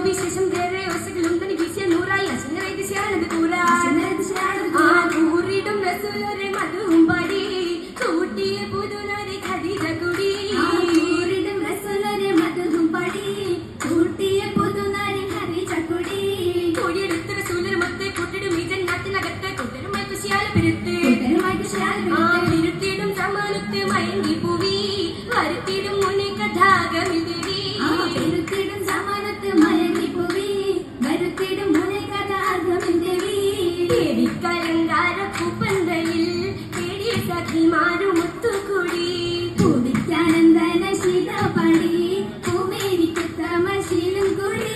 വിശേഷം വേറെ ഒസകളും തനി വിഷയ നൂറായി അശനരൈതി ശാനത് കൂറ ൂറിടും റസൂലരെ മധുവും പാടി കൂട്ടിയ പുതുനരെ ഖദീജ കുടി ൂറിടും റസൂലരെ മധുവും പാടി കൂട്ടിയ പുതുനരെ ഖദീജ കുടി കൊടിയെടുത്ത റസൂലരെ മൊത്തം കൂട്ടിടും ഈ ജന്നാത്തിനകത്ത് കൂട്ടരുമായി കുശിയാല പെരുത്ത് ഇരുത്തിടും സമാനത്ത് മയങ്ങി പൂവി വരുത്തിടും മുന്നേ കഥാകമിൽ ദേവി ഇരുത്തിടും സമാനത്ത് മയങ്ങി പൂവി വരുത്തിടും മുന്നേ കഥാകമിൽ ദേവി ദേവിക്കലങ്കാര പൂപ്പന്തയിൽ തേടിയ സഖിമാരും ഒത്തുകൂടി പൂവിക്കാനന്ദന ശീതപടി പൂമേനിക്ക് തമശീലും കൂടി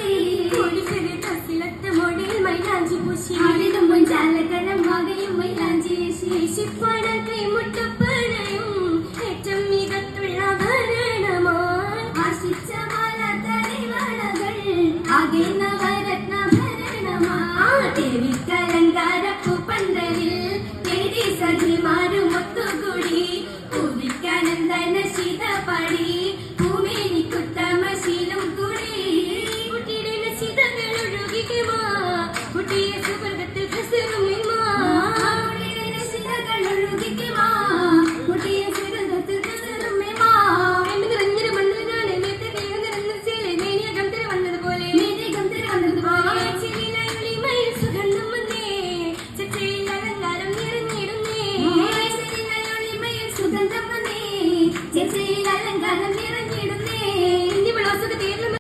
കൊടിഫിരി തസിലത്ത് മൊടിയിൽ മൈലാഞ്ചി പൂശി ആടിടുമ്പോൾ ജാലകരം വകയും മൈലാഞ്ചി ശിശിപ്പണ കൈമുട്ടപ്പണയും ഏറ്റവും മികത്തുള്ള ഭരണമായി ആശിച്ച മാല തരിവളകൾ ആകെ നവരത്ന ഭരണമായി ദേവിക്കലങ്കാര പൂപ്പന്തലിൽ തേടി സഖിമാരും ഒത്തുകൂടി പൂവിക്കാനന്ദന ശീതപടി ഭൂമിനിക്കുത്തമശീലും കൂടി കുട്ടിയുടെ ശീതങ്ങൾ ഒഴുകിക്കുമാ കുട്ടിയെ സുവർഗത്തിൽ കസറുമിമാ Yes.